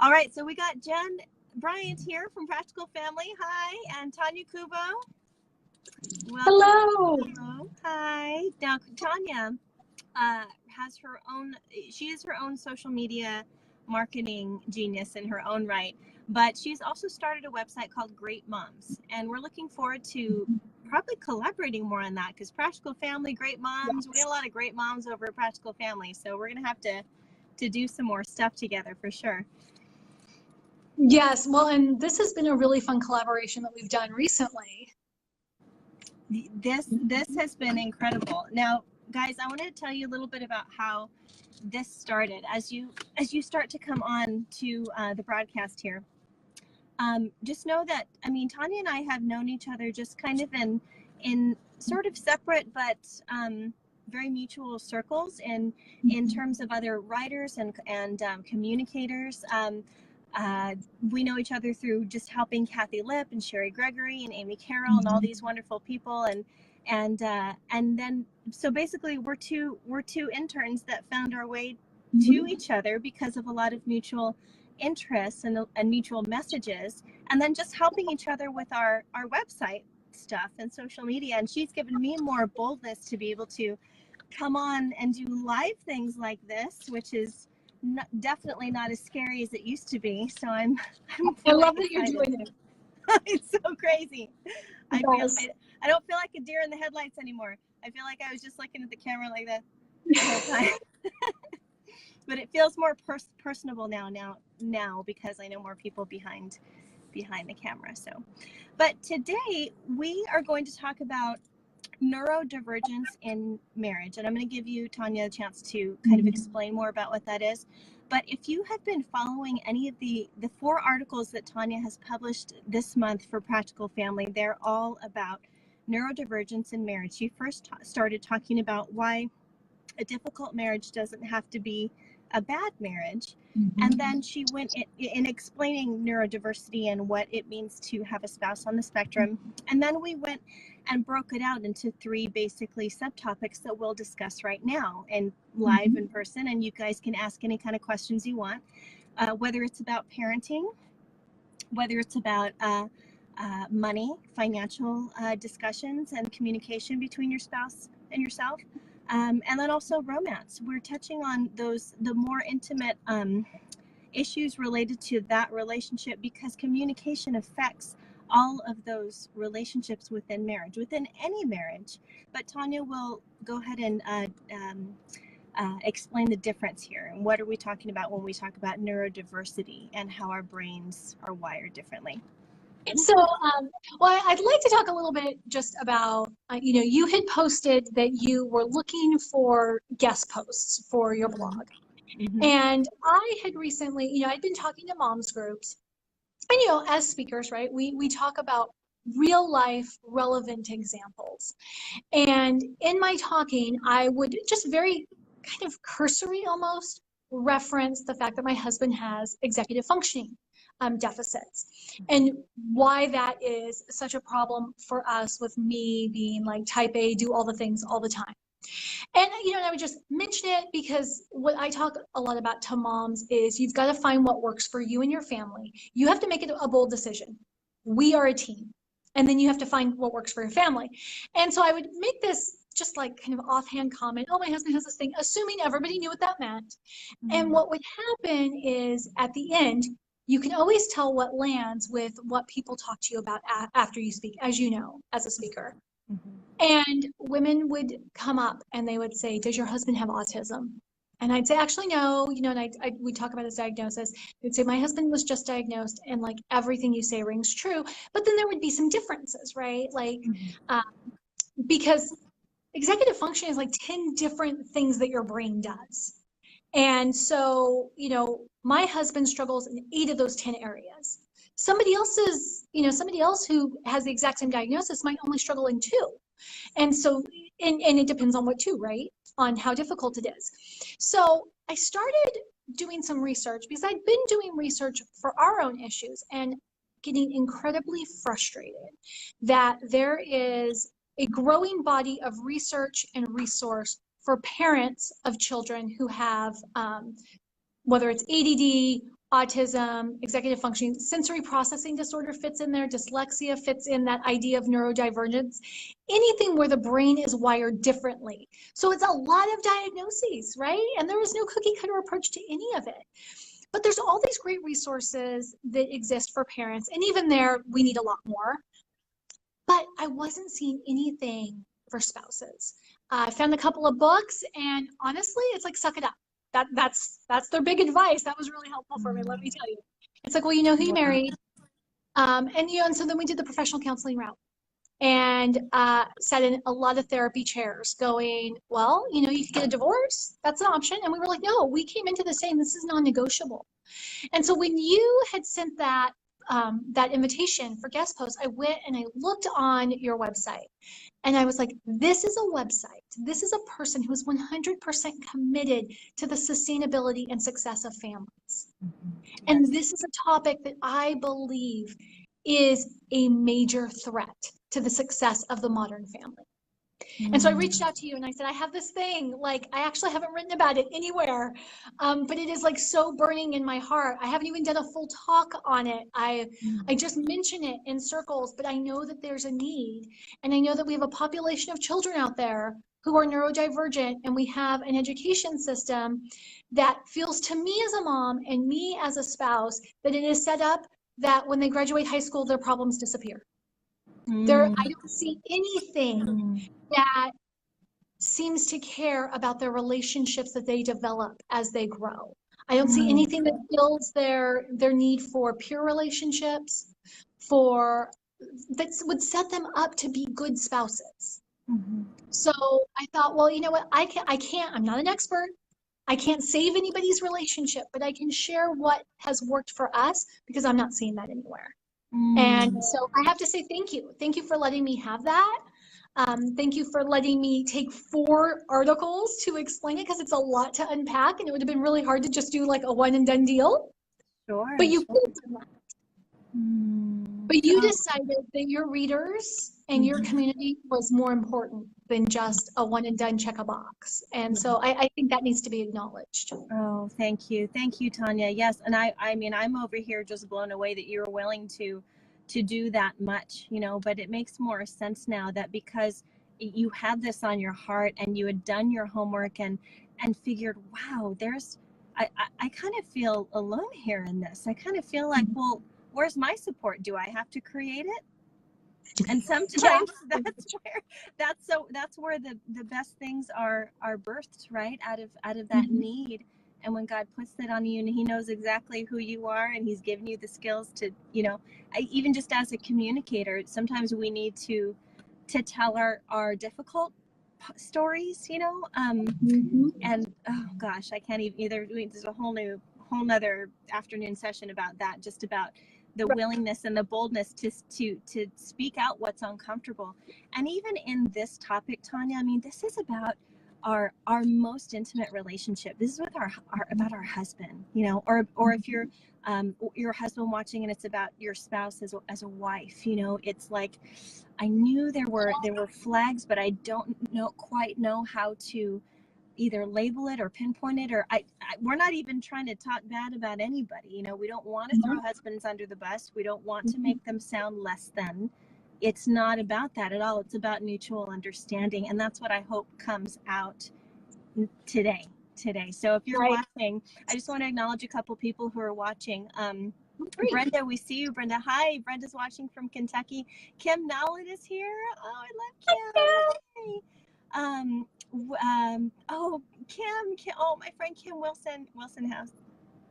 All right, so we got Jen Bryant here from Practical Family. Hi, and Tonya Kubo. Welcome. Hello. Hello. Hi. Now, Tonya has her own, she is her own social media marketing genius in her own right, but she's also started a website called Great Moms, and we're looking forward to probably collaborating more on that, because Practical Family, Great Moms, we had a lot of great moms over at Practical Family, so we're going to have to do some more stuff together for sure. Yes, well, and this has been a really fun collaboration that we've done recently. This has been incredible. Now, guys, I wanted to tell you a little bit about how this started. As you start to come on to the broadcast here, just know that, I mean, Tonya and I have known each other just kind of in sort of separate but very mutual circles in terms of other writers and communicators. We know each other through just helping Kathy Lipp and Sherry Gregory and Amy Carroll and all these wonderful people, and then so basically we're two interns that found our way to each other because of a lot of mutual interests and mutual messages, and then just helping each other with our website stuff and social media. And she's given me more boldness to be able to come on and do live things like this, which is definitely not as scary as it used to be. So I love that you're doing it. It's so crazy. I don't feel like a deer in the headlights anymore. I feel like I was just looking at the camera like that the whole time. But it feels more personable now because I know more people behind the camera. So, but today we are going to talk about neurodivergence in marriage, and I'm going to give you, Tonya, a chance to kind of explain more about what that is. But if you have been following any of the 4 articles that Tonya has published this month for Practical Family, they're all about neurodivergence in marriage. She first started talking about why a difficult marriage doesn't have to be a bad marriage. And then she went in explaining neurodiversity and what it means to have a spouse on the spectrum. And then we went and broke it out into 3 basically subtopics that we'll discuss right now and live in person. And you guys can ask any kind of questions you want, whether it's about parenting, whether it's about money, financial discussions and communication between your spouse and yourself. And then also romance. We're touching on the more intimate issues related to that relationship, because communication affects all of those relationships within marriage, within any marriage. But Tonya will go ahead and explain the difference here. And what are we talking about when we talk about neurodiversity and how our brains are wired differently? So, well, I'd like to talk a little bit just about, you had posted that you were looking for guest posts for your blog. And I had recently, I'd been talking to moms groups, and, as speakers, right, we talk about real life relevant examples. And in my talking, I would just very kind of cursory almost reference the fact that my husband has executive functioning deficits, and why that is such a problem for us, with me being like type A, do all the things all the time. And, and I would just mention it because what I talk a lot about to moms is you've got to find what works for you and your family. You have to make it a bold decision. We are a team. And then you have to find what works for your family. And so I would make this just like kind of offhand comment, oh, my husband has this thing, assuming everybody knew what that meant. And what would happen is at the end, you can always tell what lands with what people talk to you about after you speak, as you know, as a speaker. And women would come up and they would say, does your husband have autism? And I'd say, actually, no, and we'd talk about his diagnosis. They'd say, my husband was just diagnosed, and like everything you say rings true. But then there would be some differences, right? Like, because executive function is like 10 different things that your brain does. And so, my husband struggles in 8 of those 10 areas. Somebody else who has the exact same diagnosis might only struggle in 2. And so, and it depends on what 2, right? On how difficult it is. So I started doing some research because I'd been doing research for our own issues and getting incredibly frustrated that there is a growing body of research and resource for parents of children who have, whether it's ADD autism, executive functioning, sensory processing disorder fits in there, dyslexia fits in that idea of neurodivergence, anything where the brain is wired differently. So it's a lot of diagnoses, right? And there is no cookie cutter approach to any of it. But there's all these great resources that exist for parents. And even there, we need a lot more. But I wasn't seeing anything for spouses. I found a couple of books, and honestly, it's like, suck it up. That's their big advice. That was really helpful for me, let me tell you. It's like, well, you know who you married. And so then we did the professional counseling route, and sat in a lot of therapy chairs going, well, you know, you could get a divorce. That's an option. And we were like, no, we came into this saying this is non-negotiable. And so when you had sent that that invitation for guest posts, I went and I looked on your website, and I was like, this is a website. This is a person who is 100% committed to the sustainability and success of families. Yes. And this is a topic that I believe is a major threat to the success of the modern family. And so I reached out to you and I said, I have this thing, like, I actually haven't written about it anywhere, but it is like so burning in my heart. I haven't even done a full talk on it. I just mention it in circles, but I know that there's a need. And I know that we have a population of children out there who are neurodivergent, and we have an education system that feels to me as a mom and me as a spouse that it is set up that when they graduate high school, their problems disappear. I don't see anything that seems to care about their relationships that they develop as they grow. I don't see anything that builds their need for peer relationships, that would set them up to be good spouses. So I thought, well, you know what, I can't, I'm not an expert. I can't save anybody's relationship, but I can share what has worked for us, because I'm not seeing that anywhere. And so I have to say thank you. Thank you for letting me have that. Thank you for letting me take 4 articles to explain it, because it's a lot to unpack, and it would have been really hard to just do like a one and done deal. Sure. But you could have done that. But you decided that your readers and your community was more important than just a one and done, check a box. And so I think that needs to be acknowledged. Oh, thank you. Thank you, Tonya. Yes. And I mean, I'm over here just blown away that you're willing to do that much, you know, but it makes more sense now that because you had this on your heart and you had done your homework and figured, wow, I kind of feel alone here in this. I kind of feel like, well, where's my support? Do I have to create it? And sometimes that's where the best things are birthed, right? Out of that need. And when God puts that on you, and he knows exactly who you are, and he's given you the skills to, you know, even just as a communicator, sometimes we need to tell our difficult stories, you know, and oh gosh, I can't even either. There's a whole nother afternoon session about that, just about the willingness and the boldness to speak out what's uncomfortable. And even in this topic, Tonya, I mean, this is about our most intimate relationship. This is with about our husband, you know, or if you're your husband watching and it's about your spouse as a wife, you know, it's like, I knew there were flags, but I don't quite know how to either label it or pinpoint it, or we're not even trying to talk bad about anybody. You know, we don't want to throw husbands under the bus. We don't want to make them sound less than. It's not about that at all. It's about mutual understanding. And that's what I hope comes out today. So if you're watching, I just want to acknowledge a couple people who are watching. Brenda, we see you. Brenda, hi. Brenda's watching from Kentucky. Kim Nowlin is here. Oh, I love Kim. Oh, Kim, oh, my friend Kim Wilson House.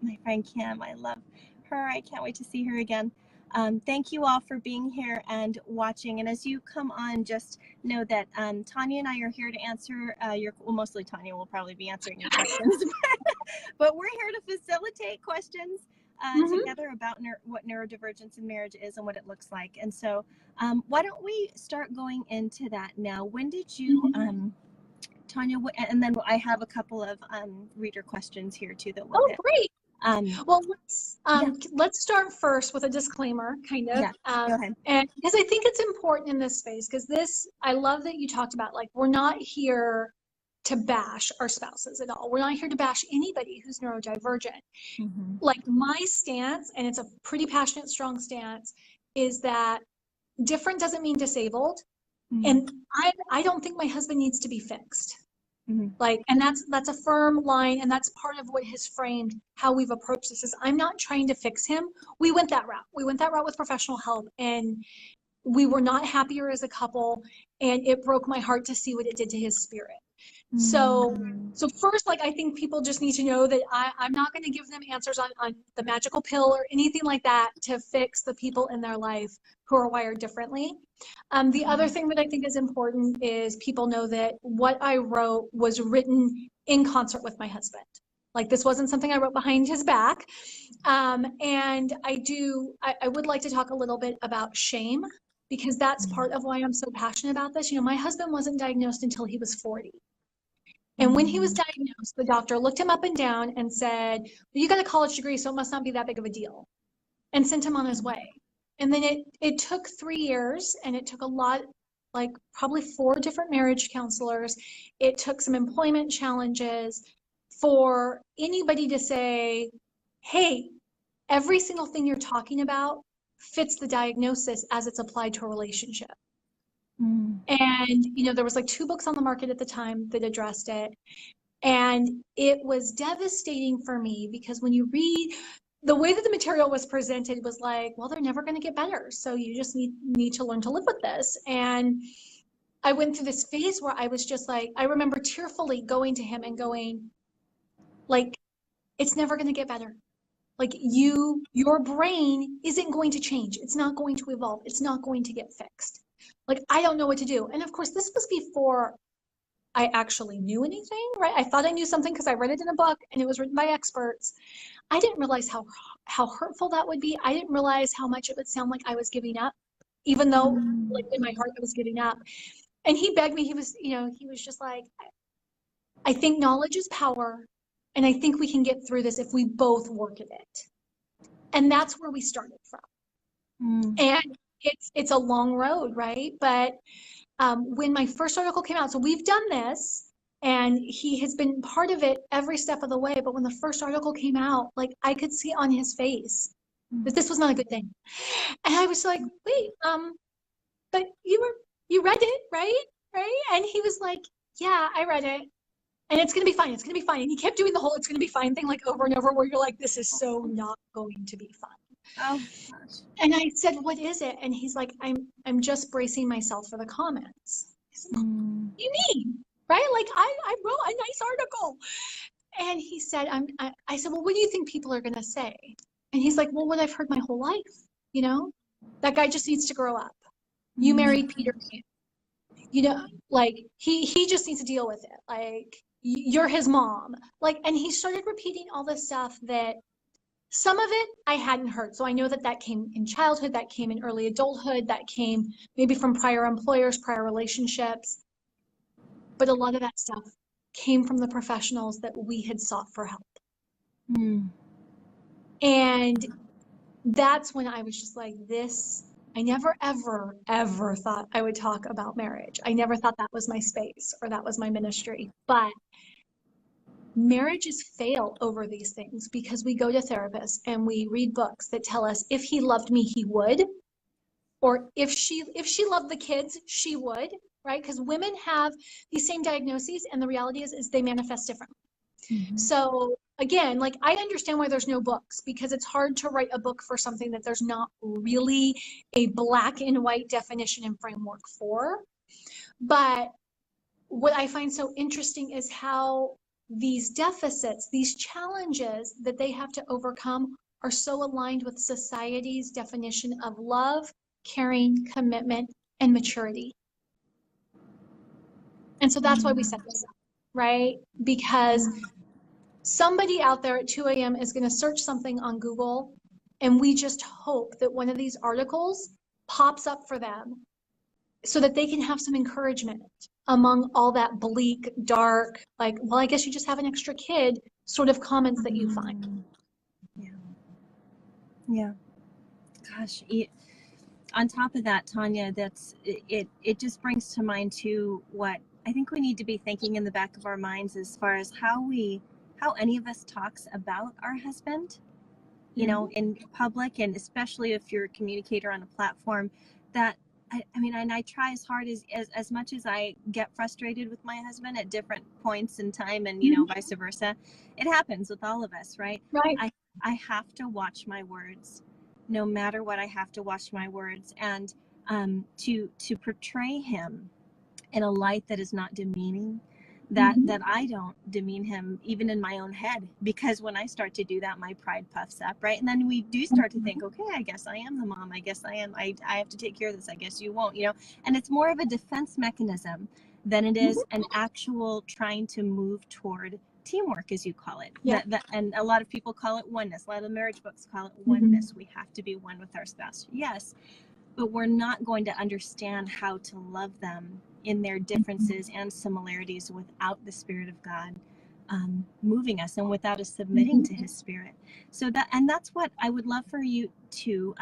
My friend Kim, I love her. I can't wait to see her again. Thank you all for being here and watching. And as you come on, just know that Tonya and I are here to answer mostly Tonya will probably be answering your questions, but we're here to facilitate questions together about what neurodivergence in marriage is and what it looks like. And so why don't we start going into that now? When did you, Tonya, and then I have a couple of reader questions here too that we'll hit. Great. Well, let's start first with a disclaimer, kind of. Yeah, go ahead. And because I think it's important in this space, because I love that you talked about, like, we're not here to bash our spouses at all. We're not here to bash anybody who's neurodivergent. Like my stance, and it's a pretty passionate, strong stance, is that different doesn't mean disabled. And I don't think my husband needs to be fixed. Like, and that's a firm line, and that's part of what has framed how we've approached this. Is I'm not trying to fix him. We went that route. We went that route with professional help, and we were not happier as a couple, and it broke my heart to see what it did to his spirit. So first, like, I think people just need to know that I'm not going to give them answers on the magical pill or anything like that to fix the people in their life who are wired differently. The other thing that I think is important is people know that what I wrote was written in concert with my husband. Like, this wasn't something I wrote behind his back. And I would like to talk a little bit about shame, because that's part of why I'm so passionate about this. You know, my husband wasn't diagnosed until he was 40. And when he was diagnosed, the doctor looked him up and down and said, well, you got a college degree, so it must not be that big of a deal, and sent him on his way. And then it took 3 years, and it took a lot, like probably 4 different marriage counselors. It took some employment challenges for anybody to say, hey, every single thing you're talking about fits the diagnosis as it's applied to a relationship. And, you know, there was like 2 books on the market at the time that addressed it. And it was devastating for me, because when you read the way that the material was presented was like, well, they're never going to get better. So you just need to learn to live with this. And I went through this phase where I was just like, I remember tearfully going to him and going, like, it's never going to get better. Like, your brain isn't going to change. It's not going to evolve. It's not going to get fixed. Like, I don't know what to do. And of course, this was before I actually knew anything, right? I thought I knew something because I read it in a book and it was written by experts. I didn't realize how hurtful that would be. I didn't realize how much it would sound like I was giving up, even though like in my heart I was giving up. And he begged me. He was just like, I think knowledge is power, and I think we can get through this if we both work at it. And that's where we started from. And it's a long road, right? But when my first article came out, so we've done this, and he has been part of it every step of the way. But when the first article came out, like, I could see on his face that this was not a good thing. And I was like, wait, but you read it, right? Right? And he was like, yeah, I read it. And it's going to be fine. It's going to be fine. And he kept doing the whole, it's going to be fine thing, like over and over, where you're like, this is so not going to be fun. Oh gosh. And I said, what is it? And he's like, I'm just bracing myself for the comments. I said, what do you mean? Right? Like, I wrote a nice article. And he said, I said, well, what do you think people are going to say? And he's like, well, what I've heard my whole life, you know, that guy just needs to grow up. You married Peter Pan. You know, like, he just needs to deal with it. Like, you're his mom. Like, and he started repeating all this stuff that some of it I hadn't heard. So I know that came in childhood, that came in early adulthood, that came maybe from prior employers, prior relationships. But a lot of that stuff came from the professionals that we had sought for help. And that's when I was just like, I never, ever, ever thought I would talk about marriage. I never thought that was my space or that was my ministry. But marriages fail over these things because we go to therapists and we read books that tell us if he loved me, he would, or if she loved the kids, she would, right? Because women have these same diagnoses, and the reality is they manifest differently. So again, like, I understand why there's no books, because it's hard to write a book for something that there's not really a black and white definition and framework for. But what I find so interesting is how these deficits, these challenges that they have to overcome are so aligned with society's definition of love, caring, commitment, and maturity. And so that's why we set this up, right? Because somebody out there at 2 a.m. is going to search something on Google, and we just hope that one of these articles pops up for them so that they can have some encouragement among all that bleak, dark, like, well, I guess you just have an extra kid sort of comments that you find. Yeah. Gosh, on top of that, Tonya, it just brings to mind too what I think we need to be thinking in the back of our minds as far as how any of us talks about our husband, you know, in public, and especially if you're a communicator on a platform. That I mean, and I try as hard as much as I get frustrated with my husband at different points in time, and you know, vice versa. It happens with all of us, right? Right. I have to watch my words, no matter what. I have to watch my words, and to portray him in a light that is not demeaning, that I don't demean him even in my own head, because when I start to do that, my pride puffs up, right? And then we do start to think, okay, I guess I am the mom, I guess I have to take care of this, I guess you won't, you know. And it's more of a defense mechanism than it is an actual trying to move toward teamwork, as you call it. And a lot of people call it oneness. A lot of the marriage books call it oneness. We have to be one with our spouse, yes, but we're not going to understand how to love them in their differences and similarities without the Spirit of God moving us, and without us submitting to His Spirit. So that's what I would love for you to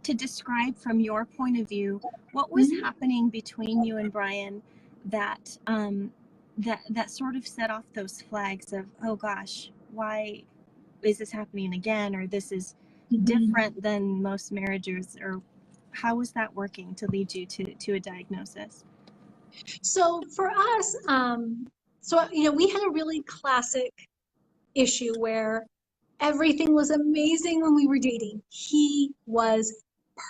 describe from your point of view. What was happening between you and Brian that that sort of set off those flags of, oh gosh, why is this happening again, or this is different than most marriages, or how was that working to lead you to a diagnosis? So for us, you know, we had a really classic issue where everything was amazing when we were dating. He was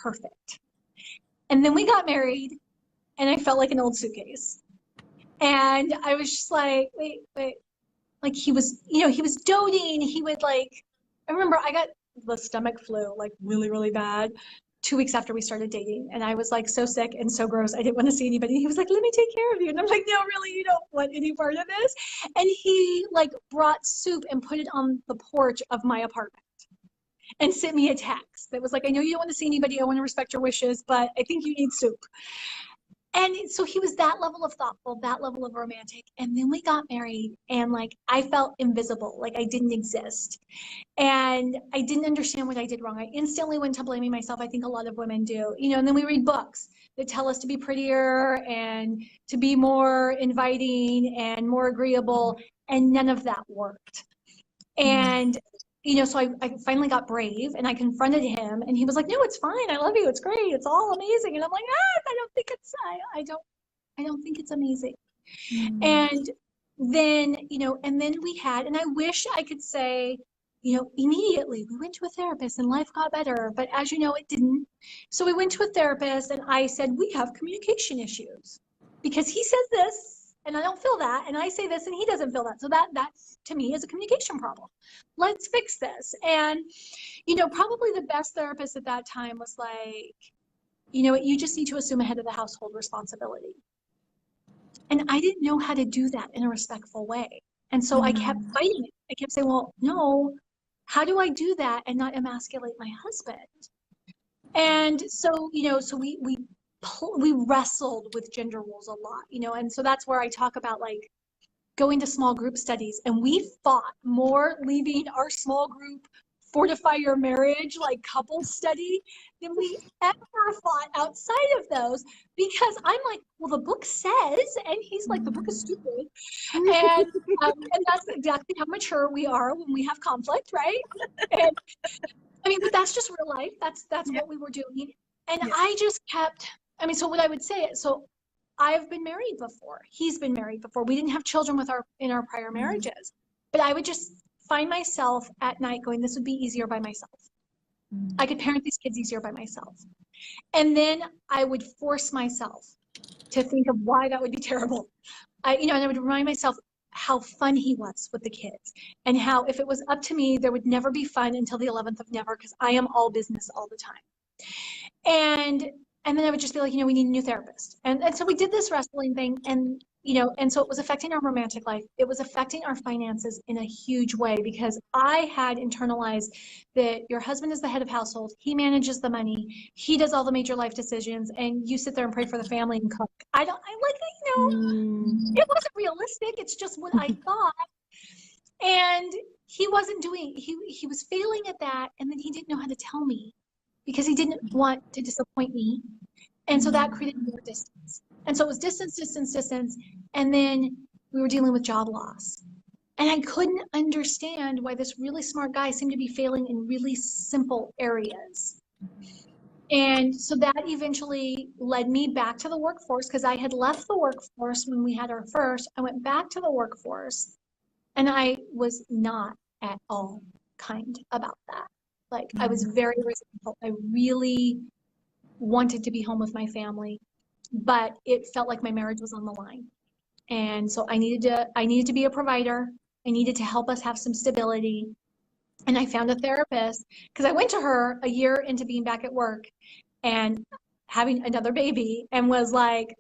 perfect. And then we got married, and I felt like an old suitcase. And I was just like, wait. Like he was, you know, he was doting. He would like, I remember I got the stomach flu, like really, really bad, 2 weeks after we started dating. And I was like so sick and so gross. I didn't want to see anybody. He was like, let me take care of you. And I'm like, no, really, you don't want any part of this. And he like brought soup and put it on the porch of my apartment and sent me a text that was like, I know you don't want to see anybody. I want to respect your wishes, but I think you need soup. And so he was that level of thoughtful, that level of romantic. And then we got married, and like I felt invisible, like I didn't exist. And I didn't understand what I did wrong. I instantly went to blaming myself. I think a lot of women do, you know, and then we read books that tell us to be prettier and to be more inviting and more agreeable. And none of that worked. And you know, so I finally got brave, and I confronted him, and he was like, no, it's fine. I love you. It's great. It's all amazing. And I'm like, I don't think it's amazing. And then, you know, and then we had, and I wish I could say, you know, immediately we went to a therapist and life got better, but as you know, it didn't. So we went to a therapist, and I said, we have communication issues because he says this and I don't feel that, and I say this and he doesn't feel that. So that to me is a communication problem. Let's fix this. And, you know, probably the best therapist at that time was like, you know, you just need to assume a head of the household responsibility. And I didn't know how to do that in a respectful way. And so I kept fighting it. I kept saying, well, no, how do I do that and not emasculate my husband? And so, you know, so we wrestled with gender roles a lot, you know, and so that's where I talk about like going to small group studies, and we fought more leaving our small group fortify your marriage like couple study than we ever fought outside of those, because I'm like, well, the book says, and he's like, the book is stupid. And that's exactly how mature we are when we have conflict, right? And I mean, but that's just real life. That's what we were doing. And I just kept, I mean, so what I would say, so I've been married before. He's been married before. We didn't have children in our prior marriages, but I would just find myself at night going, this would be easier by myself. I could parent these kids easier by myself. And then I would force myself to think of why that would be terrible. You know, and I would remind myself how fun he was with the kids, and how if it was up to me, there would never be fun until the 11th of never, because I am all business all the time. And then I would just be like, you know, we need a new therapist. And so we did this wrestling thing, and, you know, and so it was affecting our romantic life. It was affecting our finances in a huge way, because I had internalized that your husband is the head of household. He manages the money. He does all the major life decisions, and you sit there and pray for the family and cook. I like that, you know, it wasn't realistic. It's just what I thought. And he wasn't doing, he was failing at that. And then he didn't know how to tell me, because he didn't want to disappoint me. And so that created more distance. And so it was distance, distance, distance. And then we were dealing with job loss. And I couldn't understand why this really smart guy seemed to be failing in really simple areas. And so that eventually led me back to the workforce, because I had left the workforce when we had our first. I went back to the workforce, and I was not at all kind about that. Like, I was very resentful. I really wanted to be home with my family, but it felt like my marriage was on the line. And so I needed to be a provider. I needed to help us have some stability. And I found a therapist, because I went to her a year into being back at work and having another baby, and was like,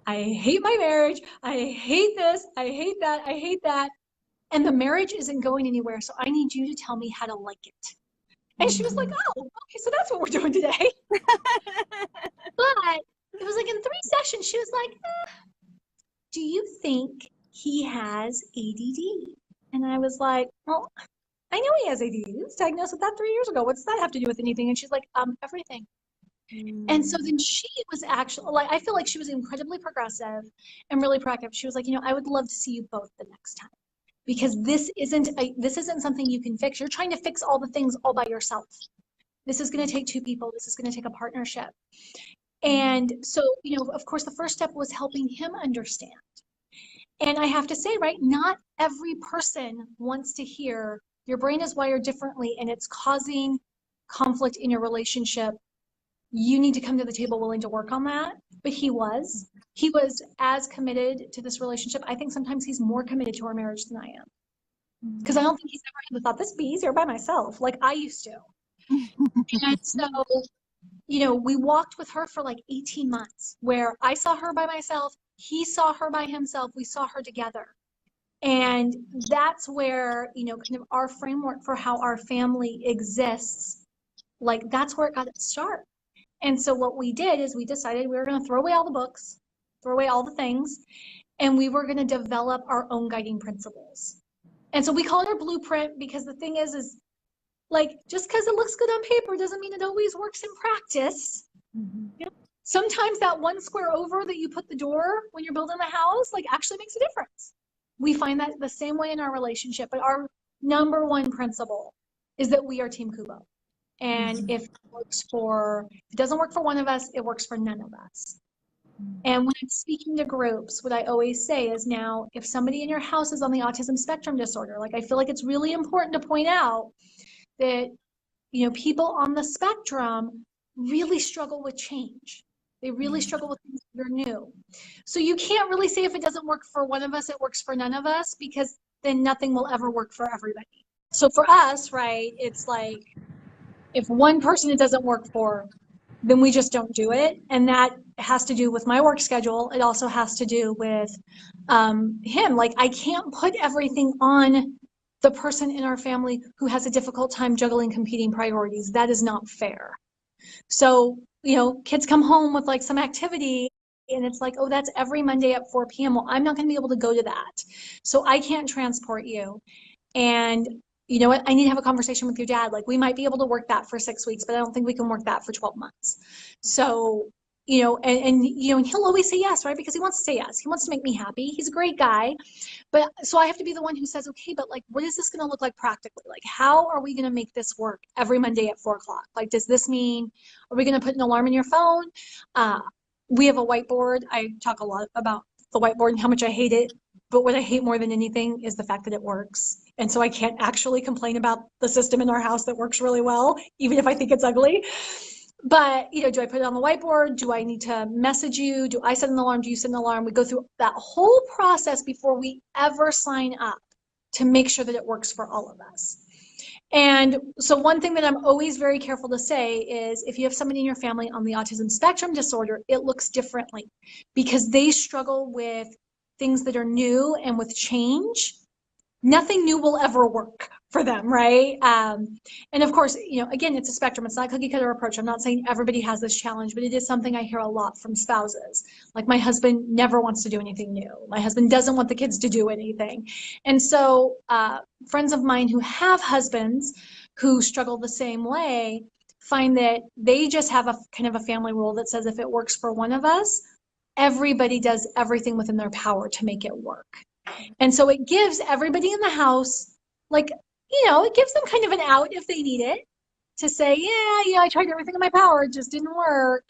I hate my marriage. I hate this. I hate that. I hate that. And the marriage isn't going anywhere. So I need you to tell me how to like it. And she was like, oh, okay, so that's what we're doing today. But it was like in 3 sessions, she was like, do you think he has ADD? And I was like, well, I know he has ADD. He was diagnosed with that 3 years ago. What's that have to do with anything? And she's like, everything. And so then she was actually, like, I feel like she was incredibly progressive and really proactive. She was like, I would love to see you both the next time, because this isn't something you can fix. You're trying to fix all the things all by yourself. This is going to take 2 people. This is going to take a partnership. And so, of course, the first step was helping him understand. And I have to say, right, not every person wants to hear your brain is wired differently and it's causing conflict in your relationship. You need to come to the table willing to work on that. But he was as committed to this relationship. I think sometimes he's more committed to our marriage than I am, because I don't think he's ever had the thought, this would be easier by myself, like I used to. And so, we walked with her for like 18 months, where I saw her by myself, he saw her by himself, we saw her together. And that's where, kind of our framework for how our family exists, like that's where it got its start. And so what we did is we decided we were going to throw away all the books, throw away all the things, and we were going to develop our own guiding principles. And so we call it our blueprint, because the thing is like, just because it looks good on paper doesn't mean it always works in practice. Sometimes that one square over that you put the door when you're building the house, like, actually makes a difference. We find that the same way in our relationship, but our number one principle is that we are Team Kubo. And if it doesn't work for one of us, it works for none of us. And when I'm speaking to groups, what I always say is, now, if somebody in your house is on the autism spectrum disorder, like, I feel like it's really important to point out that, people on the spectrum really struggle with change. They really struggle with things that are new. So you can't really say if it doesn't work for one of us, it works for none of us, because then nothing will ever work for everybody. So for us, right, it's like, if one person it doesn't work for, then we just don't do it. And that has to do with my work schedule. It also has to do with him. Like, I can't put everything on the person in our family who has a difficult time juggling competing priorities. That is not fair. So, kids come home with like some activity, and it's like, oh, that's every Monday at 4 p.m. Well, I'm not going to be able to go to that. So I can't transport you. And you know what? I need to have a conversation with your dad. Like, we might be able to work that for 6 weeks, but I don't think we can work that for 12 months. So, and he'll always say yes, right? Because he wants to say yes. He wants to make me happy. He's a great guy. But so I have to be the one who says, okay, but like, what is this going to look like practically? Like, how are we going to make this work every Monday at 4 o'clock? Like, does this mean, are we going to put an alarm in your phone? We have a whiteboard. I talk a lot about the whiteboard and how much I hate it. But what I hate more than anything is the fact that it works. And so I can't actually complain about the system in our house that works really well, even if I think it's ugly. But, do I put it on the whiteboard? Do I need to message you? Do I set an alarm? Do you set an alarm? We go through that whole process before we ever sign up to make sure that it works for all of us. And so one thing that I'm always very careful to say is, if you have somebody in your family on the autism spectrum disorder, it looks differently, because they struggle with things that are new and with change. Nothing new will ever work for them, right? And of course, again, it's a spectrum. It's not a cookie cutter approach. I'm not saying everybody has this challenge, but it is something I hear a lot from spouses. Like, my husband never wants to do anything new. My husband doesn't want the kids to do anything. And so friends of mine who have husbands who struggle the same way find that they just have a kind of a family rule that says, if it works for one of us, everybody does everything within their power to make it work. And so it gives everybody in the house, like, it gives them kind of an out if they need it to say, yeah, I tried everything in my power, it just didn't work.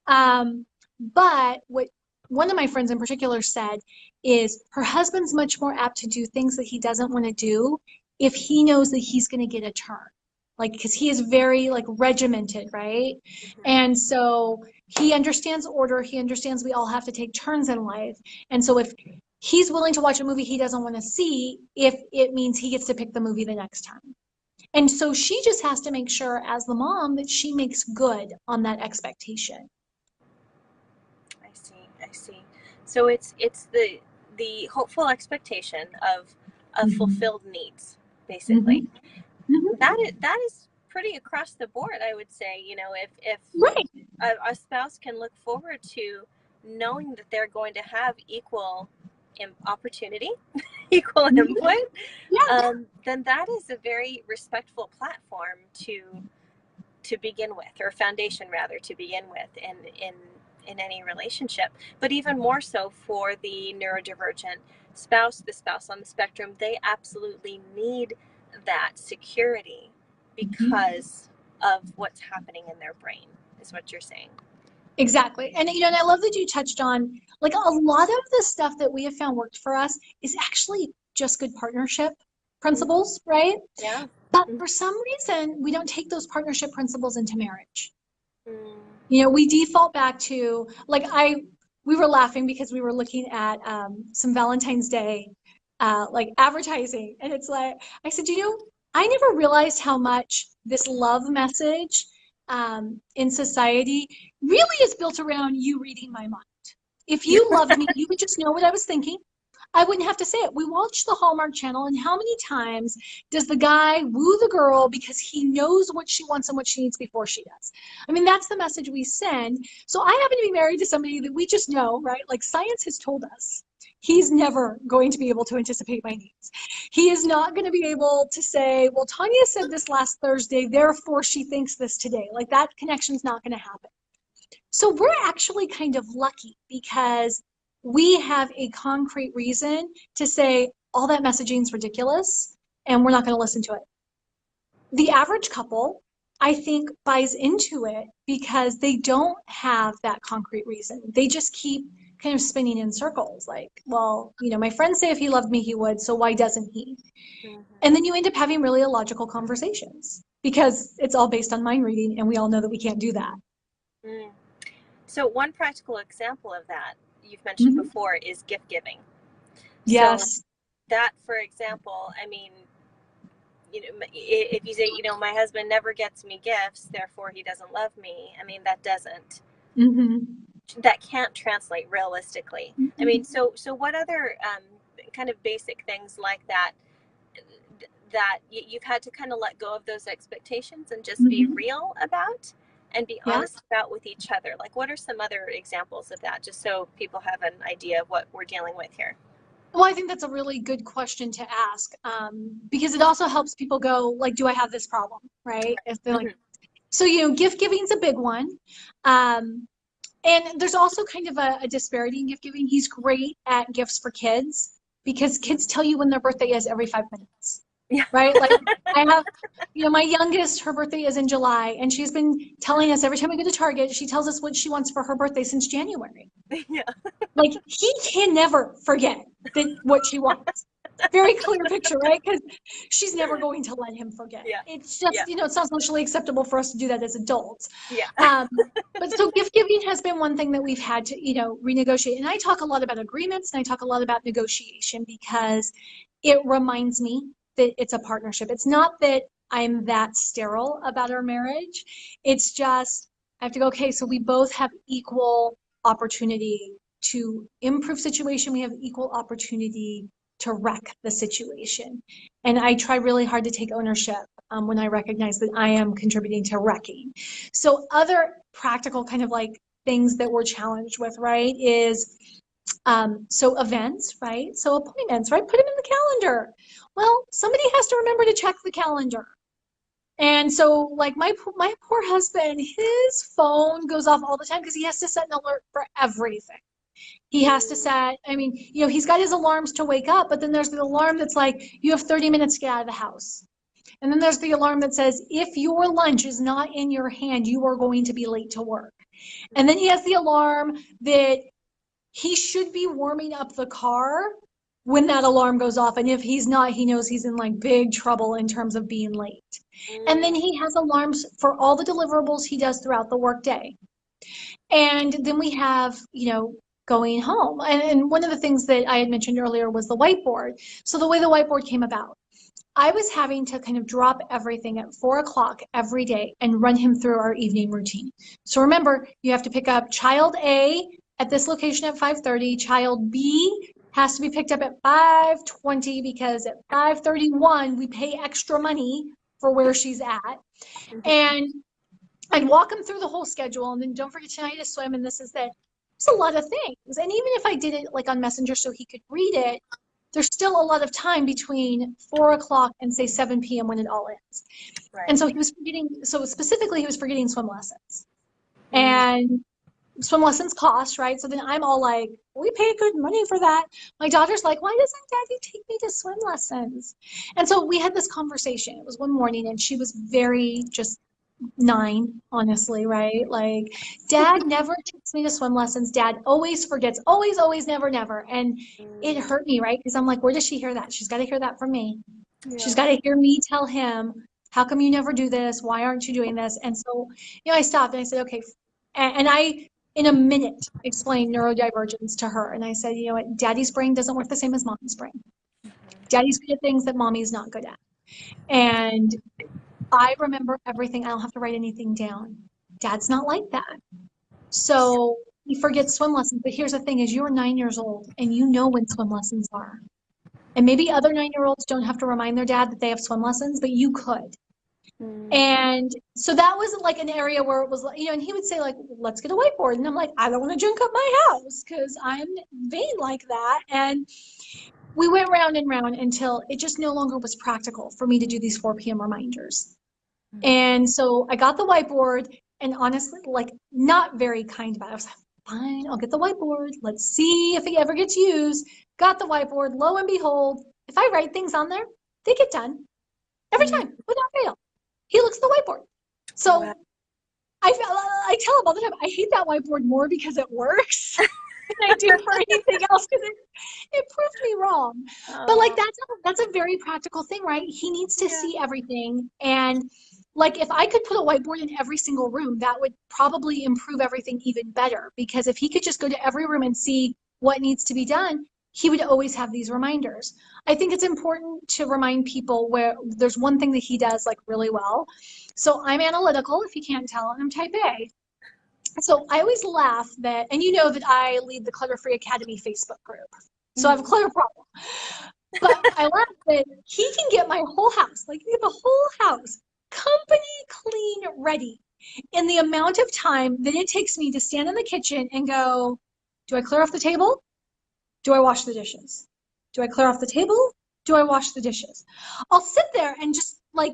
But what one of my friends in particular said is her husband's much more apt to do things that he doesn't want to do if he knows that he's going to get a turn. Like, because he is very like regimented, right? And so he understands order. He understands we all have to take turns in life. And so if he's willing to watch a movie he doesn't want to see, if it means he gets to pick the movie the next time. And so she just has to make sure as the mom that she makes good on that expectation. I see. So it's the hopeful expectation of fulfilled needs, basically. That is pretty across the board, I would say. If right. a spouse can look forward to knowing that they're going to have equal opportunity, equal input, then that is a very respectful platform to begin with, or foundation rather, to begin with in any relationship. But even more so for the neurodivergent spouse, the spouse on the spectrum, they absolutely need that security because of what's happening in their brain, is what you're saying. Exactly. And and I love that you touched on, like, a lot of the stuff that we have found worked for us is actually just good partnership principles, right? Yeah. But for some reason, we don't take those partnership principles into marriage. We default back to, like, we were laughing because we were looking at some Valentine's Day like advertising, and it's like, I said, I never realized how much this love message in society really is built around you reading my mind. If you loved me, you would just know what I was thinking. I wouldn't have to say it. We watch the Hallmark Channel, and how many times does the guy woo the girl because he knows what she wants and what she needs before she does? I mean, that's the message we send. So I happen to be married to somebody that we just know, right? Like, science has told us he's never going to be able to anticipate my needs. He is not going to be able to say, well, Tonya said this last Thursday, therefore she thinks this today. Like, that connection's not going to happen. So we're actually kind of lucky because we have a concrete reason to say all that messaging is ridiculous and we're not going to listen to it. The average couple, I think, buys into it because they don't have that concrete reason. They just keep kind of spinning in circles, like, well, my friends say if he loved me, he would, so why doesn't he? And then you end up having really illogical conversations because it's all based on mind reading, and we all know that we can't do that. So one practical example of that you've mentioned before is gift giving. Yes. So that, for example, I mean, if you say, my husband never gets me gifts, therefore he doesn't love me. I mean, that doesn't. That can't translate realistically. I mean, so what other kind of basic things like that you've had to kind of let go of those expectations and just be real about and be honest about with each other? Like, what are some other examples of that, just so people have an idea of what we're dealing with here? Well, I think that's a really good question to ask, because it also helps people go, like, do I have this problem, right? If they're like, so, gift giving is a big one. And there's also kind of a disparity in gift giving. He's great at gifts for kids because kids tell you when their birthday is every 5 minutes. Yeah. Right? Like, I have, my youngest, her birthday is in July, and she's been telling us every time we go to Target, she tells us what she wants for her birthday since January. Yeah. Like, he can never forget what she wants. Very clear picture, right? Because she's never going to let him forget. Yeah. It's just, it's not socially acceptable for us to do that as adults. Yeah. But so gift giving has been one thing that we've had to, renegotiate. And I talk a lot about agreements, and I talk a lot about negotiation because it reminds me that it's a partnership. It's not that I'm that sterile about our marriage. It's just, I have to go, okay, so we both have equal opportunity to improve situation. We have equal opportunity to wreck the situation. And I try really hard to take ownership when I recognize that I am contributing to wrecking. So other practical kind of like things that we're challenged with, right, is so events, right? So appointments, right? Put them in the calendar. Well, somebody has to remember to check the calendar. And so, like, my poor husband, his phone goes off all the time because he has to set an alert for everything. He has to set, I mean, you know, he's got his alarms to wake up, but then there's the alarm that's like, you have 30 minutes to get out of the house. And then there's the alarm that says, if your lunch is not in your hand, you are going to be late to work. And then he has the alarm that he should be warming up the car when that alarm goes off. And if he's not, he knows he's in like big trouble in terms of being late. And then he has alarms for all the deliverables he does throughout the workday. And then we have, you know, going home. And one of the things that I had mentioned earlier was the whiteboard. So the way the whiteboard came about, I was having to kind of drop everything at 4 o'clock every day and run him through our evening routine. So remember, you have to pick up child A at this location at 5:30. Child B has to be picked up at 5:20 because at 5:31 we pay extra money for where she's at. And I'd walk him through the whole schedule, and then don't forget tonight is swim, and this is that. It's a lot of things. And even if I did it like on Messenger so he could read it, there's still a lot of time between 4 o'clock and say 7 p.m. when it all ends. Right. And so he was forgetting, so specifically he was forgetting swim lessons. And swim lessons cost, right? So then I'm all like, we pay good money for that. My daughter's like, why doesn't Daddy take me to swim lessons? And so we had this conversation. It was one morning, and she was very just 9, honestly, right? Like, Dad never takes me to swim lessons. Dad always forgets, always, always, never, never. And it hurt me, right? Because I'm like, where does she hear that? She's got to hear that from me. Yeah. She's got to hear me tell him, how come you never do this? Why aren't you doing this? And so, you know, I stopped and I said, okay. And I, in a minute, explained neurodivergence to her. And I said, you know what? Daddy's brain doesn't work the same as Mommy's brain. Daddy's good at things that Mommy's not good at. And I remember everything. I don't have to write anything down. Dad's not like that. So he forgets swim lessons. But here's the thing is you're 9 years old and you know when swim lessons are. And maybe other 9-year-olds don't have to remind their dad that they have swim lessons, but you could. And so that was like an area where it was like, you know, and he would say like, let's get a whiteboard. And I'm like, I don't want to junk up my house because I'm vain like that. And we went round and round until it just no longer was practical for me to do these 4 p.m. reminders. And so I got the whiteboard, and honestly, like, not very kind about it. I was like, fine, I'll get the whiteboard. Let's see if it ever gets used. Got the whiteboard. Lo and behold, if I write things on there, they get done every time without fail. He looks at the whiteboard. So I tell him all the time, I hate that whiteboard more because it works than I do for anything else, because it proved me wrong. But like that's a very practical thing, right? He needs to see everything. And like if I could put a whiteboard in every single room, that would probably improve everything even better, because if he could just go to every room and see what needs to be done, he would always have these reminders. I think it's important to remind people where there's one thing that he does like really well. So I'm analytical, if you can't tell, and I'm type A. So I always laugh that, and you know that I lead the Clutter Free Academy Facebook group. So I have a clutter problem. But I laugh that he can get my whole house, like the whole house, company clean ready in the amount of time that it takes me to stand in the kitchen and go, do I clear off the table? Do I wash the dishes? Do I clear off the table? Do I wash the dishes? I'll sit there and just like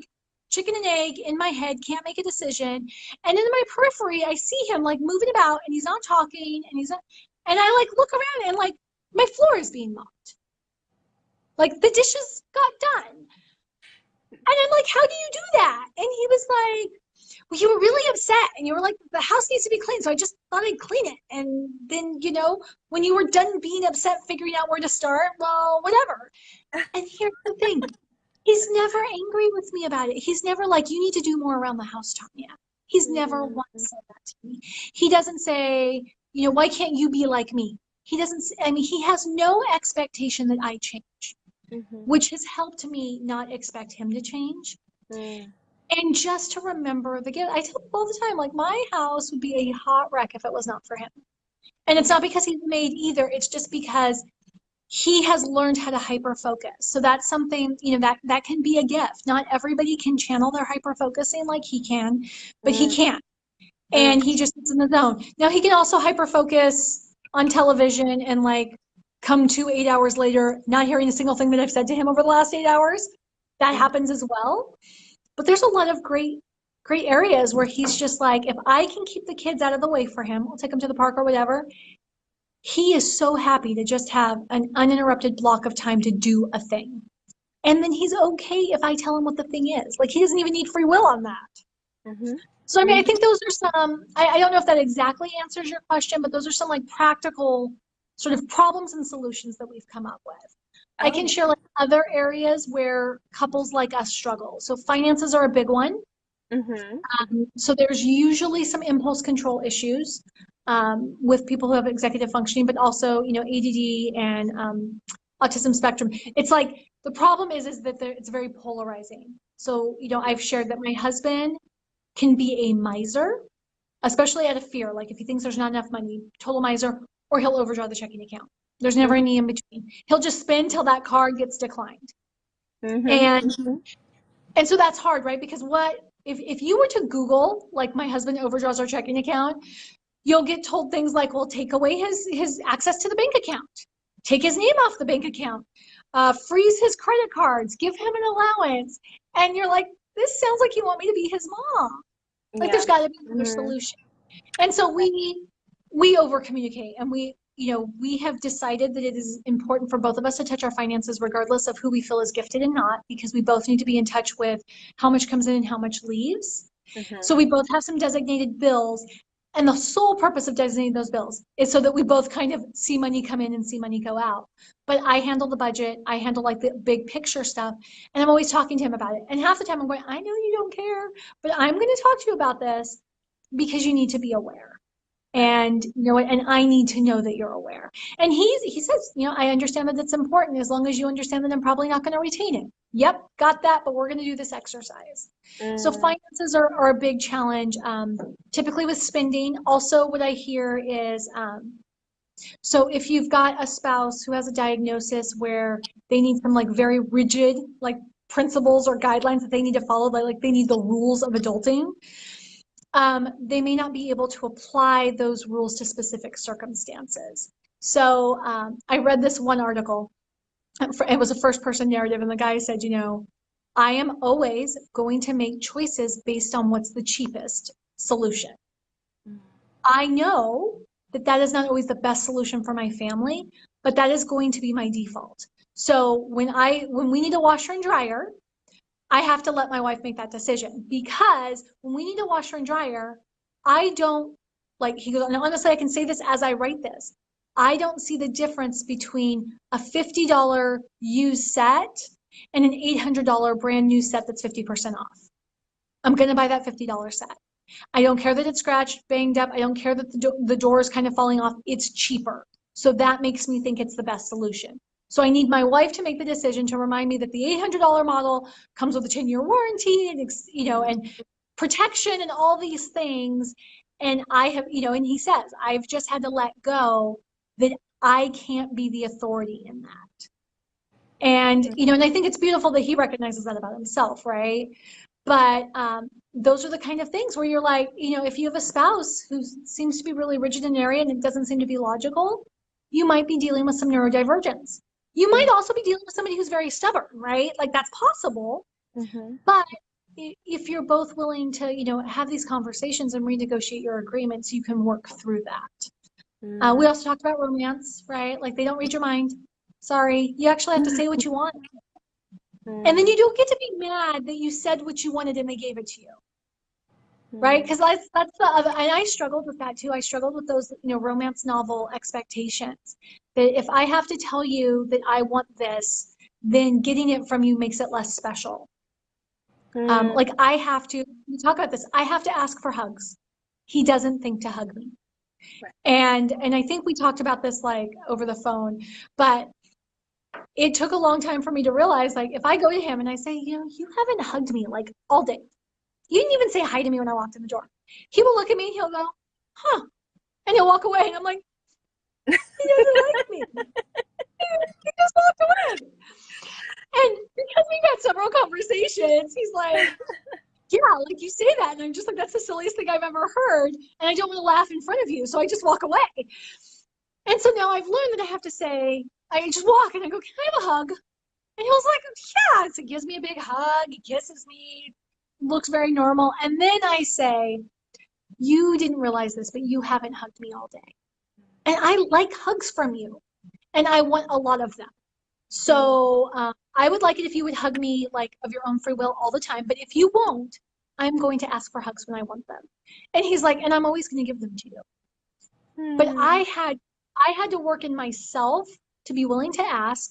chicken and egg in my head, can't make a decision. And in my periphery, I see him like moving about and he's not talking and and I like look around and like my floor is being mopped. Like the dishes got done. And I'm like, how do you do that? And he was like, well, you were really upset and you were like, the house needs to be clean. So I just thought I'd clean it. And then, you know, when you were done being upset, figuring out where to start, well, whatever. And here's the thing. He's never angry with me about it. He's never like, you need to do more around the house, Tonya. He's never once said that to me. He doesn't say, you know, why can't you be like me? He doesn't, I mean, he has no expectation that I change, which has helped me not expect him to change. And just to remember the gift. I tell people all the time, like, my house would be a hot wreck if it was not for him. And it's not because he's made either. It's just because he has learned how to hyper focus. So that's something, you know, that can be a gift. Not everybody can channel their hyper focusing like he can, but he can. And he just gets in the zone. Now he can also hyper focus on television and like come to 8 hours later, not hearing a single thing that I've said to him over the last 8 hours. That happens as well. But there's a lot of great areas where he's just like, if I can keep the kids out of the way for him, I'll take him to the park or whatever. he is so happy to just have an uninterrupted block of time to do a thing. And then he's okay if I tell him what the thing is. Like, he doesn't even need free will on that. Mm-hmm. So, I mean, I think those are some, I don't know if that exactly answers your question, but those are some like practical sort of problems and solutions that we've come up with. I can share like other areas where couples like us struggle. So finances are a big one. Mm-hmm. So there's usually some impulse control issues with people who have executive functioning, but also, you know, ADD and autism spectrum. It's like the problem is that it's very polarizing. So, you know, I've shared that my husband can be a miser, especially out of fear. Like if he thinks there's not enough money, total miser, or he'll overdraw the checking account. There's never any in between. He'll just spend till that card gets declined. Mm-hmm. And so that's hard, right? Because what if you were to Google, like, my husband overdraws our checking account, you'll get told things like, well, take away his access to the bank account, take his name off the bank account, freeze his credit cards, give him an allowance. And you're like, this sounds like you want me to be his mom. Like, there's got to be another solution. And so we over communicate, and we have decided that it is important for both of us to touch our finances regardless of who we feel is gifted and not, because we both need to be in touch with how much comes in and how much leaves. So we both have some designated bills, and the sole purpose of designating those bills is so that we both kind of see money come in and see money go out. But I handle the budget, I handle like the big picture stuff, and I'm always talking to him about it. And half the time I'm going, I know you don't care, but I'm going to talk to you about this because you need to be aware. And you know, and I need to know that you're aware. And he says, you know, I understand that it's important, as long as you understand that I'm probably not going to retain it. Yep, got that, but we're going to do this exercise. So finances are a big challenge, typically with spending. Also, what I hear is, so if you've got a spouse who has a diagnosis where they need some like very rigid like principles or guidelines that they need to follow, like they need the rules of adulting, they may not be able to apply those rules to specific circumstances. So I read this one article. It was a first-person narrative, and the guy said, you know, I am always going to make choices based on what's the cheapest solution. I know that that is not always the best solution for my family, but that is going to be my default. So when we need a washer and dryer, I have to let my wife make that decision, because when we need a washer and dryer, I don't, like, he goes, and honestly, I can say this as I write this, I don't see the difference between a $50 used set and an $800 brand new set that's 50% off. I'm going to buy that $50 set. I don't care that it's scratched, banged up. I don't care that the door is kind of falling off. It's cheaper. So that makes me think it's the best solution. So I need my wife to make the decision to remind me that the $800 model comes with a 10-year warranty and, you know, and protection and all these things. And I have, you know, and he says, I've just had to let go that I can't be the authority in that. And, you know, and I think it's beautiful that he recognizes that about himself, right? But those are the kind of things where you're like, you know, if you have a spouse who seems to be really rigid in an area and it doesn't seem to be logical, you might be dealing with some neurodivergence. You might also be dealing with somebody who's very stubborn, right? Like, that's possible. But if you're both willing to, you know, have these conversations and renegotiate your agreements, you can work through that. We also talked about romance, right? Like, they don't read your mind. Sorry, you actually have to say what you want. And then you don't get to be mad that you said what you wanted and they gave it to you. Right? Because that's the other, and I struggled with that too. I struggled with those, you know, romance novel expectations. That if I have to tell you that I want this, then getting it from you makes it less special. Like, I have to, we talk about this, I have to ask for hugs. He doesn't think to hug me. Right. And I think we talked about this like over the phone, but it took a long time for me to realize, like, if I go to him and I say, you know, you haven't hugged me like all day. You didn't even say hi to me when I walked in the door. He will look at me and he'll go, huh. And he'll walk away. And I'm like, he doesn't like me. He just walked away. And because we've had several conversations, he's like, yeah, like, you say that. And I'm just like, that's the silliest thing I've ever heard. And I don't want to laugh in front of you. So I just walk away. And so now I've learned that I have to say, I just walk and I go, can I have a hug? And he was like, yeah. So he gives me a big hug. He kisses me. Looks very normal. And then I say, you didn't realize this, but you haven't hugged me all day. And I like hugs from you, and I want a lot of them. So I would like it if you would hug me like of your own free will all the time. But if you won't, I'm going to ask for hugs when I want them. And he's like, and I'm always going to give them to you. But I had to work in myself to be willing to ask,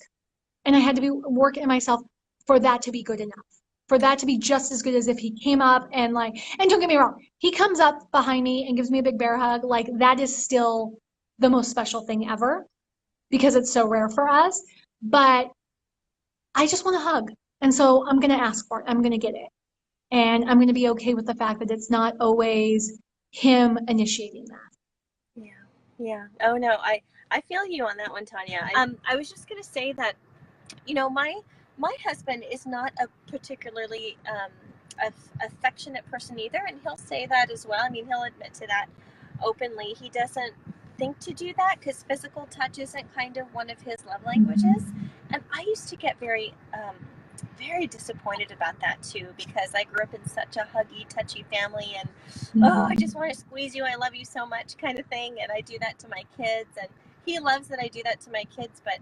and I had to work in myself for that to be good enough, for that to be just as good as if he came up and like, and don't get me wrong, he comes up behind me and gives me a big bear hug. Like that is still the most special thing ever because it's so rare for us. But I just want a hug. And so I'm going to ask for it. I'm going to get it. And I'm going to be okay with the fact that it's not always him initiating that. Yeah. Yeah. Oh no, I feel you on that one, Tonya. I was just going to say that, you know, my husband is not a particularly affectionate person either, and he'll say that as well. I mean, he'll admit to that openly. He doesn't think to do that because physical touch isn't kind of one of his love languages. And I used to get very disappointed about that too, because I grew up in such a huggy, touchy family, and oh, I just want to squeeze you, I love you so much kind of thing. And I do that to my kids, and he loves that I do that to my kids, but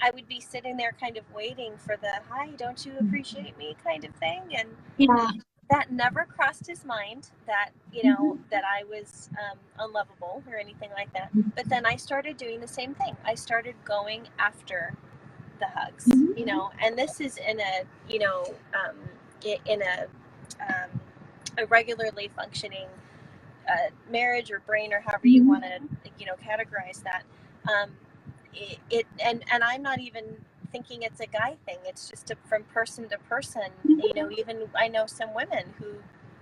I would be sitting there kind of waiting for the hi, don't you appreciate me kind of thing. And Yeah. that never crossed his mind that, you know, that I was unlovable or anything like that. But then I started doing the same thing. I started going after the hugs, you know, and this is in a, you know, in a regularly functioning marriage or brain, or however you want to, you know, categorize that. And I'm not even thinking it's a guy thing. It's just from person to person. You know, even I know some women who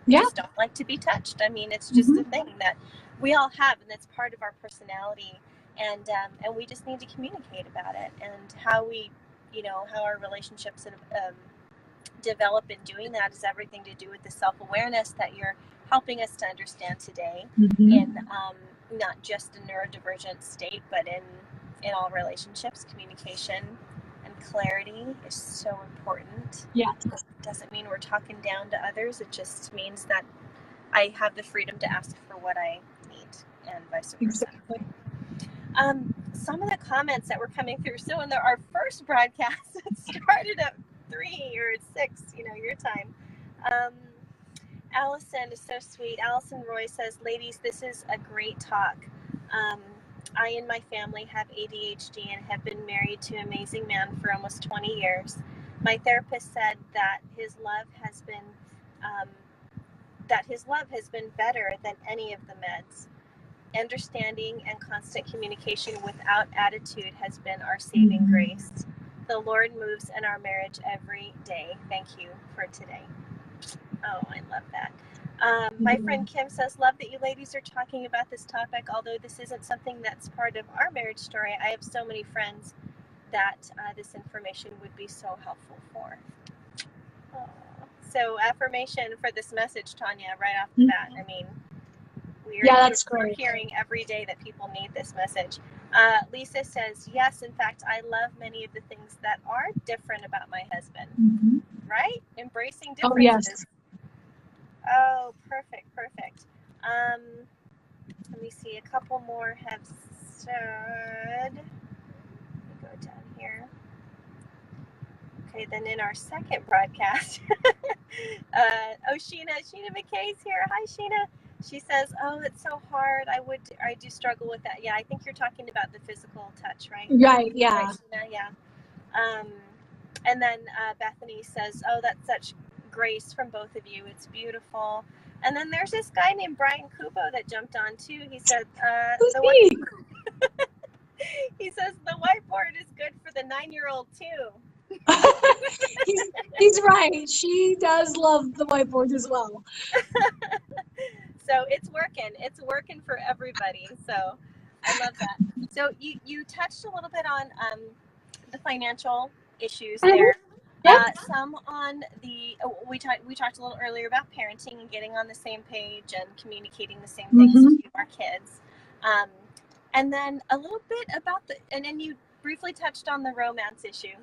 just don't like to be touched. I mean, it's just a thing that we all have, and it's part of our personality. And we just need to communicate about it, and how we, you know, how our relationships develop in doing that is everything to do with the self-awareness that you're helping us to understand today, in not just a neurodivergent state, but in all relationships. Communication and clarity is so important. Yeah. It doesn't mean we're talking down to others. It just means that I have the freedom to ask for what I need, and vice versa. Exactly. Some of the comments that were coming through. So in our first broadcast, it started at 3 or 6, you know, your time. Allison is so sweet. Allison Roy says, ladies, this is a great talk. I and my family have ADHD and have been married to an amazing man for almost 20 years. My therapist said that his love has been better than any of the meds. Understanding and constant communication without attitude has been our saving grace. The Lord moves in our marriage every day. Thank you for today. Oh, I love that. My friend Kim says, love that you ladies are talking about this topic. Although this isn't something that's part of our marriage story, I have so many friends that this information would be so helpful for. Oh. So affirmation for this message, Tonya, right off the bat. I mean, we're hearing every day that people need this message. Lisa says, yes, in fact, I love many of the things that are different about my husband. Right? Embracing differences. Oh, yes. Oh, perfect. Let me see. A couple more have said. Let me go down here. Okay, then in our second broadcast, Sheena McKay's here. Hi, Sheena. She says, oh, it's so hard. I do struggle with that. Yeah, I think you're talking about the physical touch, right? Right, yeah. Right, Sheena, yeah. And then Bethany says, oh, that's such grace from both of you. It's beautiful. And then there's this guy named Brian Kubo that jumped on too. He said, he says the whiteboard is good for the 9-year-old too. he's right. She does love the whiteboard as well. So it's working for everybody. So I love that. So you touched a little bit on the financial issues there. Some on the we talked a little earlier about parenting and getting on the same page and communicating the same things to our kids, and then a little bit about and then you briefly touched on the romance issue.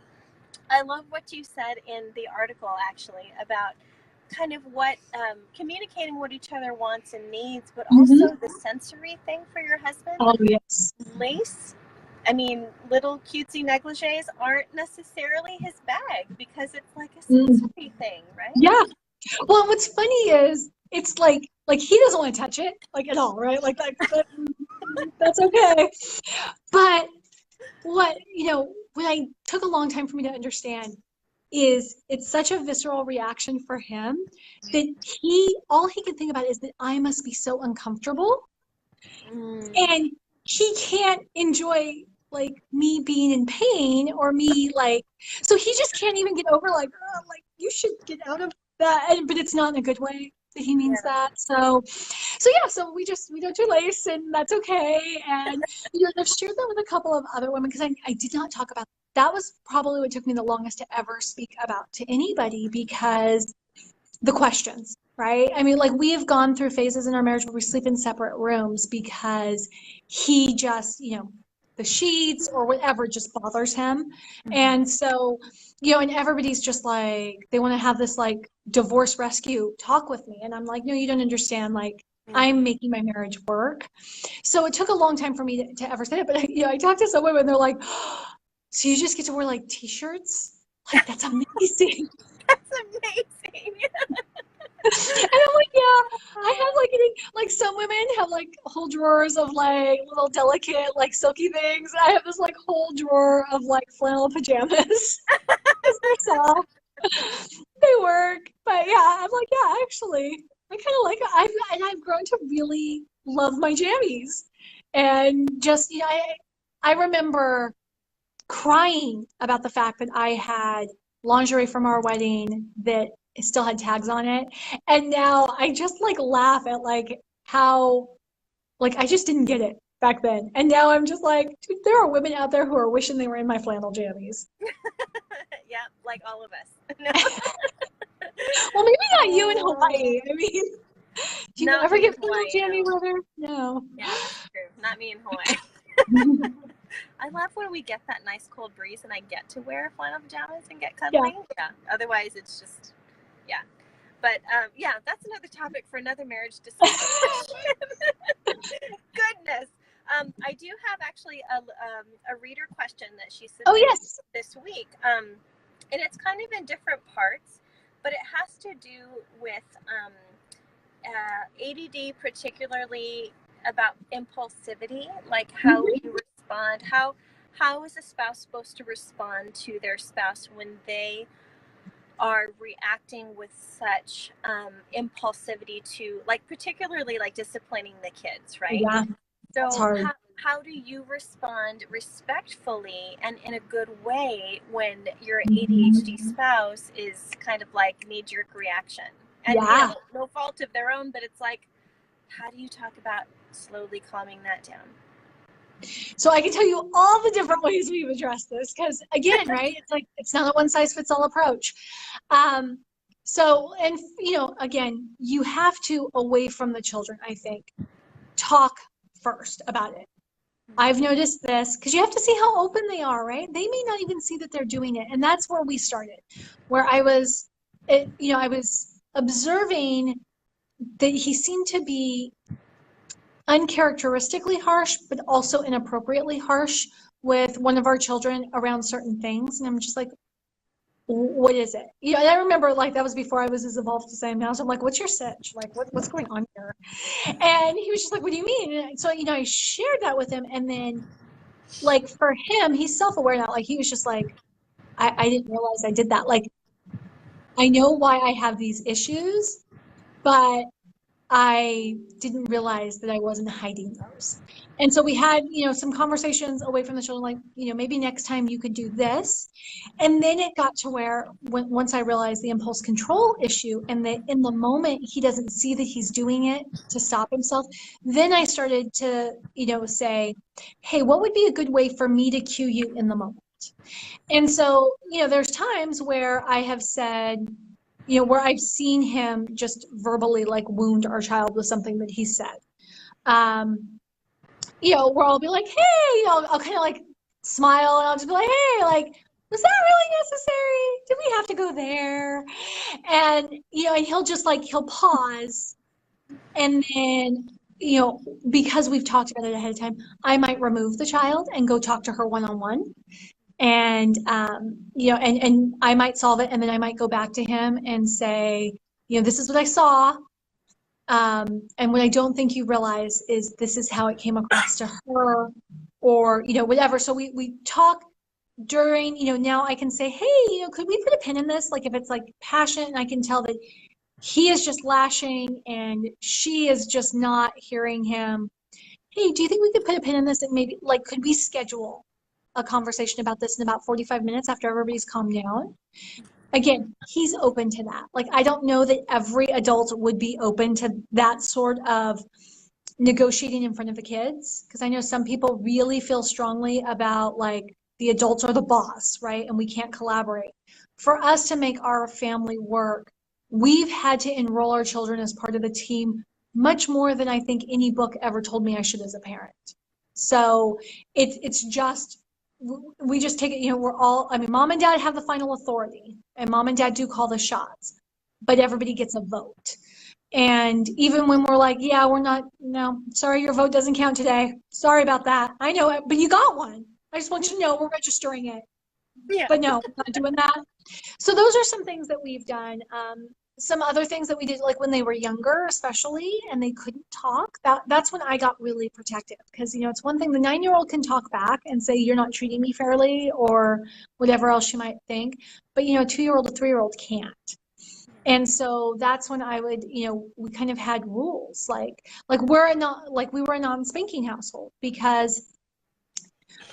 I love what you said in the article actually about kind of what communicating what each other wants and needs, but also the sensory thing for your husband. Oh, yes. Lace, I mean, little cutesy negligees aren't necessarily his bag because it's like a sensory thing, right? Yeah. Well, what's funny is it's like he doesn't want to touch it like at all, right? Like that's okay. But what I took a long time for me to understand is it's such a visceral reaction for him that all he can think about is that I must be so uncomfortable, and he can't enjoy like me being in pain or me so he just can't even get over like, oh, like you should get out of that, but it's not in a good way that he means that. So yeah, so we don't do lace, and that's okay. And I've shared that with a couple of other women because I did not talk about that. Was probably what took me the longest to ever speak about to anybody, because the questions, right? I mean, like, we have gone through phases in our marriage where we sleep in separate rooms because he just, the sheets or whatever just bothers him. And so, and everybody's just like, they want to have this like divorce rescue talk with me. And I'm like, no, you don't understand. Like, I'm making my marriage work. So it took a long time for me to ever say it. But I talked to some women, they're like, oh, so you just get to wear like t-shirts? Like, that's amazing. That's amazing. And I'm like, yeah, I have like some women have like whole drawers of like little delicate like silky things. I have this like whole drawer of like flannel pajamas. They're soft. They work. But yeah, I'm like, yeah, actually, I kind of like it. I've grown to really love my jammies. And just, I remember crying about the fact that I had lingerie from our wedding that it still had tags on it. And now I just like laugh at like how like I just didn't get it back then. And now I'm just like, dude, there are women out there who are wishing they were in my flannel jammies. Yeah, like all of us. Well, maybe not you in Hawaii. I mean, do you ever get flannel jammy weather? No. Yeah, that's true. Not me in Hawaii. I love when we get that nice cold breeze and I get to wear flannel pajamas and get cuddling. Yeah. Otherwise, it's just, yeah. But yeah, that's another topic for another marriage discussion. Goodness. I do have actually a reader question that she submitted this week. And it's kind of in different parts, but it has to do with ADD, particularly about impulsivity, like how you respond, how is a spouse supposed to respond to their spouse when they are reacting with such impulsivity to, like, particularly like disciplining the kids, right? Yeah. So how do you respond respectfully and in a good way when your ADHD spouse is kind of like knee-jerk reaction? And no fault of their own, but it's like, how do you talk about slowly calming that down? So I can tell you all the different ways we've addressed this, because again, right, it's like, it's not a one size fits all approach. So, and again, you have to, away from the children, I think, talk first about it. I've noticed this, because you have to see how open they are, right? They may not even see that they're doing it. And that's where we started, where I was observing that he seemed to be uncharacteristically harsh, but also inappropriately harsh with one of our children around certain things. And I'm just like, what is it? And I remember, like, that was before I was as evolved as I am now. So I'm like, what's your sitch? Like, what's going on here? And he was just like, what do you mean? And so, I shared that with him. And then, like, for him, he's self-aware now. Like, he was just like, I didn't realize I did that. Like, I know why I have these issues, but I didn't realize that I wasn't hiding those. And so we had, some conversations away from the children, like, maybe next time you could do this. And then it got to where once I realized the impulse control issue, and that in the moment he doesn't see that he's doing it to stop himself, then I started to, say, hey, what would be a good way for me to cue you in the moment? And so, there's times where I have said, where I've seen him just verbally like wound our child with something that he said. Where I'll be like, hey, I'll kind of like smile, and I'll just be like, hey, like, Was that really necessary? Did we have to go there? And, and he'll just like, he'll pause. And then, because we've talked about it ahead of time, I might remove the child and go talk to her one-on-one. And, and I might solve it. And then I might go back to him and say, this is what I saw. And what I don't think you realize is this is how it came across to her, or, whatever. So we talk during, now I can say, hey, could we put a pin in this? Like if it's like passion, and I can tell that he is just lashing and she is just not hearing him. Hey, do you think we could put a pin in this and maybe like, could we schedule a conversation about this in about 45 minutes after everybody's calmed down? Again, he's open to that. Like, I don't know that every adult would be open to that sort of negotiating in front of the kids, because I know some people really feel strongly about like the adults are the boss, right? And we can't collaborate. For us to make our family work, we've had to enroll our children as part of the team much more than I think any book ever told me I should as a parent. So it's just, we just take it, we're all, I mean, mom and dad have the final authority and mom and dad do call the shots, but everybody gets a vote. And even when we're like, yeah, we're not, no, sorry, your vote doesn't count today. Sorry about that. I know it, but you got one. I just want you to know we're registering it. Yeah. But no, we're not doing that. So those are some things that we've done. Some other things that we did, like when they were younger, especially, and they couldn't talk, that's when I got really protective. Because, it's one thing, the 9-year-old can talk back and say, you're not treating me fairly, or whatever else you might think. But, a 2-year-old, a 3-year-old can't. And so that's when I would, we kind of had rules, like we were a non-spanking household, because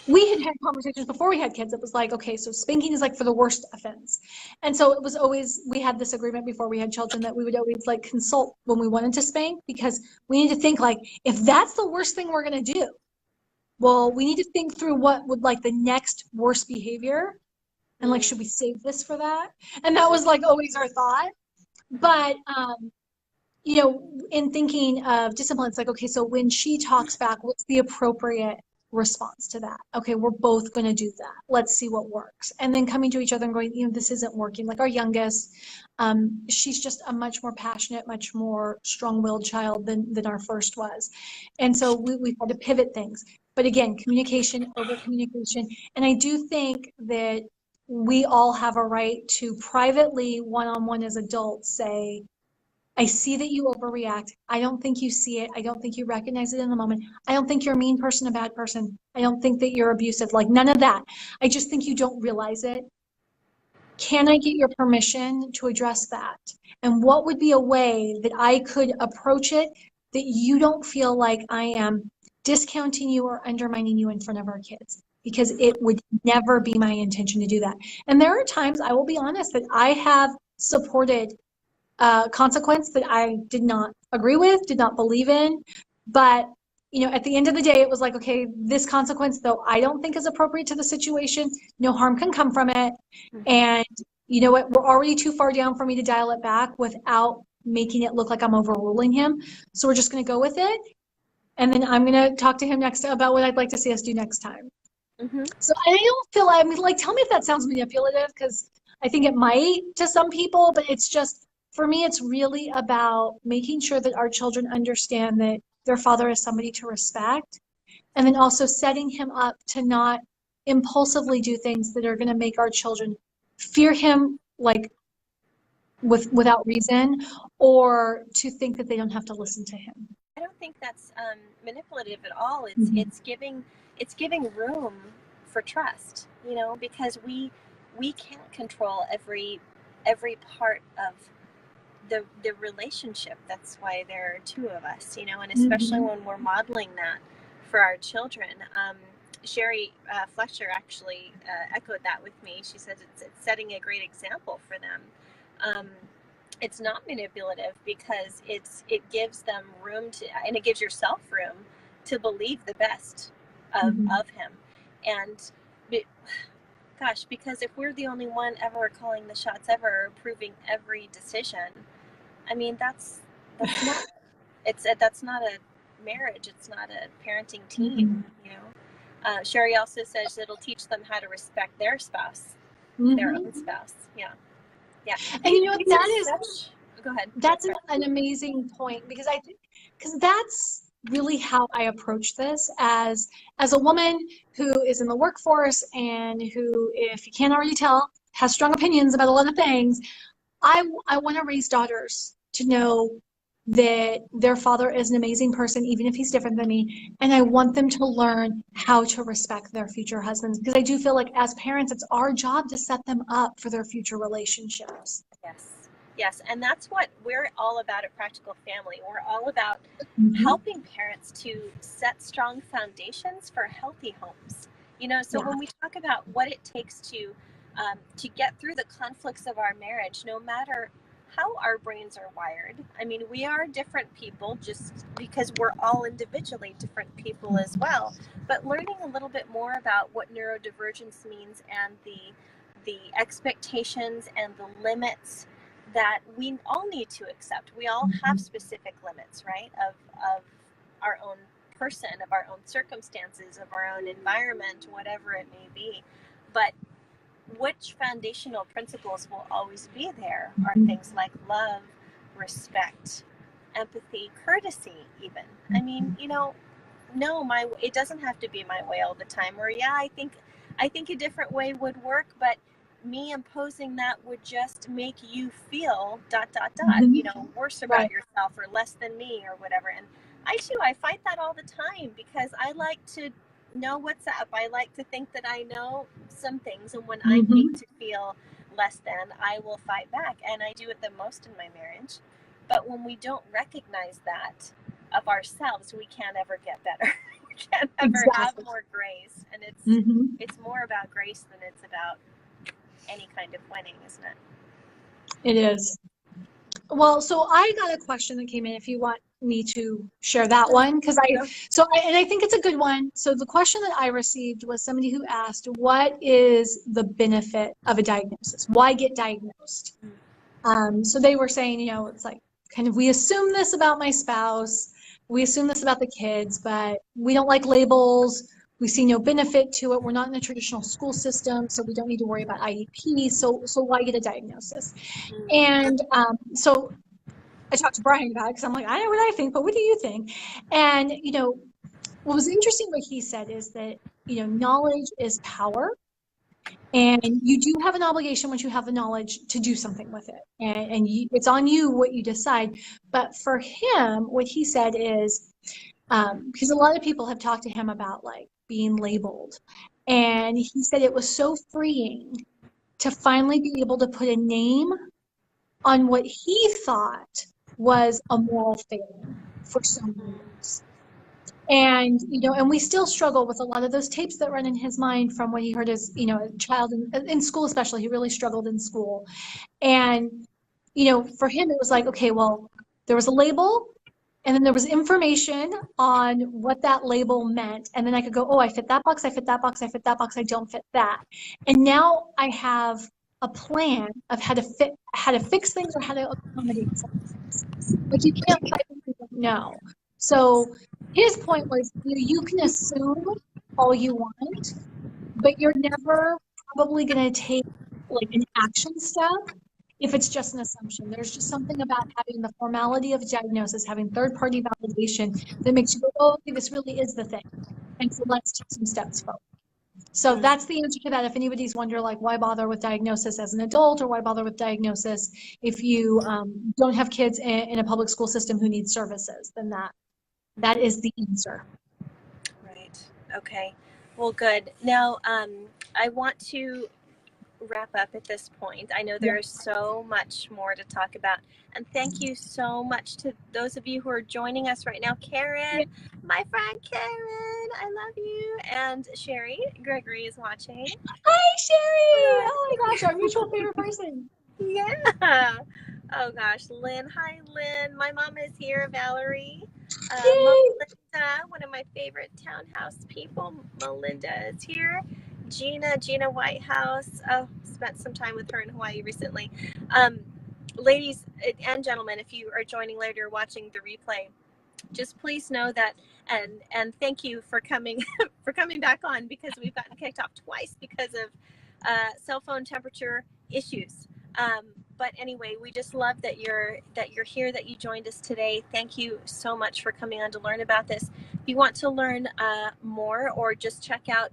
we had conversations before we had kids. It was like, okay, so spanking is like for the worst offense. And so it was always, we had this agreement before we had children that we would always like consult when we wanted to spank, because we need to think like, if that's the worst thing we're going to do, well, we need to think through what would like the next worst behavior. And like, should we save this for that? And that was like always our thought. But, in thinking of discipline, it's like, okay, so when she talks back, what's the appropriate response to that? Okay, we're both going to do that. Let's see what works. And then coming to each other and going, this isn't working. Like our youngest, she's just a much more passionate, much more strong-willed child than our first was. And so we've had to pivot things. But again, communication over communication. And I do think that we all have a right to privately, one-on-one as adults, say, I see that you overreact. I don't think you see it. I don't think you recognize it in the moment. I don't think you're a mean person, a bad person. I don't think that you're abusive, like none of that. I just think you don't realize it. Can I get your permission to address that? And what would be a way that I could approach it that you don't feel like I am discounting you or undermining you in front of our kids? Because it would never be my intention to do that. And there are times, I will be honest, that I have supported consequence that I did not agree with, did not believe in. But, at the end of the day, it was like, okay, this consequence, though I don't think is appropriate to the situation, no harm can come from it. And you know what? We're already too far down for me to dial it back without making it look like I'm overruling him. So we're just going to go with it. And then I'm going to talk to him next about what I'd like to see us do next time. So I don't feel, I mean, like, tell me if that sounds manipulative, because I think it might to some people, but it's just, for me, it's really about making sure that our children understand that their father is somebody to respect, and then also setting him up to not impulsively do things that are going to make our children fear him, like without reason, or to think that they don't have to listen to him. I don't think that's manipulative at all. It's giving room for trust, because we can't control every part of the relationship. That's why there are two of us, and especially when we're modeling that for our children. Sherry Fletcher actually echoed that with me. She says it's setting a great example for them. It's not manipulative, because it gives them room to, and it gives yourself room to believe the best of him. And gosh, because if we're the only one ever calling the shots, ever approving every decision, I mean, that's not that's not a marriage. It's not a parenting team. Sherry also says it'll teach them how to respect their spouse. their own spouse. Yeah. Yeah. And you know, that is such, go ahead. That's an amazing point, because that's really how I approach this as a woman who is in the workforce and who, if you can't already tell, has strong opinions about a lot of things. I want to raise daughters to know that their father is an amazing person, even if he's different than me. And I want them to learn how to respect their future husbands, because I do feel like as parents, it's our job to set them up for their future relationships. Yes. Yes. And that's what we're all about at Practical Family. We're all about helping parents to set strong foundations for healthy homes. You know, so when we talk about what it takes to get through the conflicts of our marriage, no matter how our brains are wired. I mean, we are different people just because we're all individually different people as well. But learning a little bit more about what neurodivergence means and the expectations and the limits that we all need to accept. We all have specific limits, right? Of our own person, of our own circumstances, of our own environment, whatever it may be. But which foundational principles will always be there are things like love, respect, empathy, courtesy, even. I mean, you know, no, it doesn't have to be my way all the time. Or yeah, I think a different way would work, but me imposing that would just make you feel ... you know, worse about yourself or less than me or whatever. And I fight that all the time because I like to know what's up. I like to think that I know some things, and when I make to feel less than, I will fight back, and I do it the most in my marriage. But when we don't recognize that of ourselves, we can't ever get better. We can't ever have more grace, and it's more about grace than it's about any kind of winning, isn't it? It is. Well, so I got a question that came in, if you want me to share that one, because I think it's a good one. So the question that I received was somebody who asked, what is the benefit of a diagnosis? Why get diagnosed? So they were saying, you know, it's like kind of, we assume this about my spouse, we assume this about the kids, but we don't like labels. We see no benefit to it. We're not in a traditional school system, so we don't need to worry about IEP. So why get a diagnosis? And so I talked to Brian about it, because I'm like, I know what I think, but what do you think? And, you know, what was interesting what he said is that, you know, knowledge is power. And you do have an obligation once you have the knowledge to do something with it. And it's on you what you decide. But for him, what he said is, because a lot of people have talked to him about like being labeled. And he said it was so freeing to finally be able to put a name on what he thought was a moral failing for so many years. And, you know, and we still struggle with a lot of those tapes that run in his mind from when he heard as, you know, a child in school, especially. He really struggled in school. And, you know, for him, it was like, okay, well, there was a label, and then there was information on what that label meant. And then I could go, oh, I fit that box, I fit that box, I fit that box, I don't fit that. And now I have a plan of how to fix things or how to accommodate some things. But you can't fight what you don't know. So his point was, you can assume all you want, but you're never probably going to take like an action step if it's just an assumption. There's just something about having the formality of diagnosis, having third-party validation that makes you go, oh, okay, this really is the thing. And so let's take some steps forward. So that's the answer to that. If anybody's wondering, like, why bother with diagnosis as an adult, or why bother with diagnosis if you don't have kids in a public school system who need services, then that is the answer. Right. Okay. Well, good. Now, I want to wrap up at this point. I know there's so much more to talk about, and thank you so much to those of you who are joining us right now. Karen, my friend Karen, I love you. And Sherry Gregory is watching. Hi, Sherry. Oh my gosh, our mutual favorite person. Yeah. Oh gosh, Lynn. Hi, Lynn. My mom is here, Valerie. Melinda, one of my favorite townhouse people. Melinda is here. Gina Whitehouse. Oh, spent some time with her in Hawaii recently. Ladies and gentlemen, if you are joining later or watching the replay, just please know that, and thank you for coming back on, because we've gotten kicked off twice because of cell phone temperature issues. But anyway, we just love that you're here, that you joined us today. Thank you so much for coming on to learn about this. If you want to learn more or just check out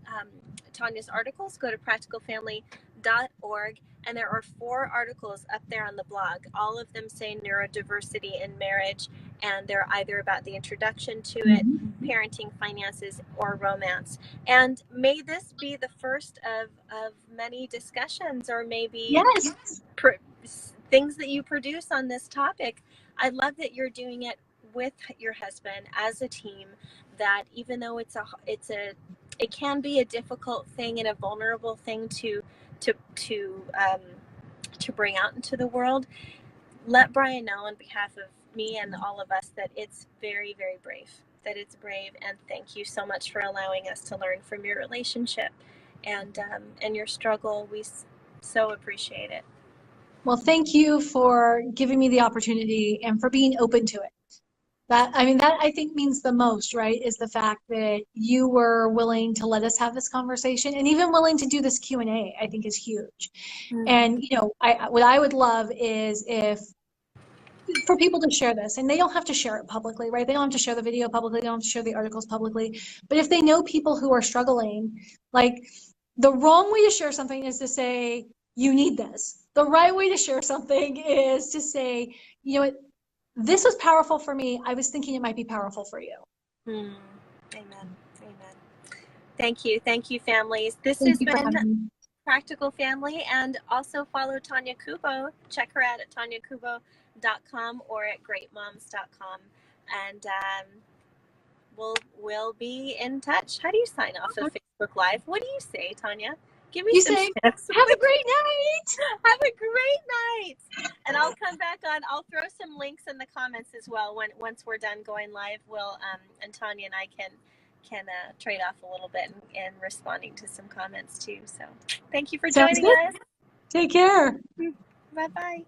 Tonya's articles, go to practicalfamily.org, and there are 4 articles up there on the blog. All of them say neurodiversity in marriage, and they're either about the introduction to it, parenting, finances, or romance. And may this be the first of many discussions, or maybe yes, things that you produce on this topic. I love that you're doing it with your husband as a team, that even though it can be a difficult thing and a vulnerable thing to bring out into the world, let Brian know on behalf of me and all of us that it's very, very brave, and thank you so much for allowing us to learn from your relationship and your struggle. We so appreciate it. Well, thank you for giving me the opportunity and for being open to it. That I think means the most, right? Is the fact that you were willing to let us have this conversation, and even willing to do this Q&A, I think is huge. And, what I would love is for people to share this, and they don't have to share it publicly, right? They don't have to share the video publicly, they don't have to share the articles publicly. But if they know people who are struggling, like, the wrong way to share something is to say, you need this. The right way to share something is to say, this was powerful for me. I was thinking it might be powerful for you. Amen. Amen. Thank you, families. This has been Practical Family, and also follow Tonya Kubo. Check her out at tonyakubo.com or at greatmoms.com, and we'll be in touch. How do you sign off of Facebook Live? What do you say, Tonya? Give me some tips. Have a great night. Have a great night. And I'll come back on. I'll throw some links in the comments as well. Once we're done going live, we'll and Tonya and I can trade off a little bit in responding to some comments too. So thank you for joining us. Take care. Bye-bye.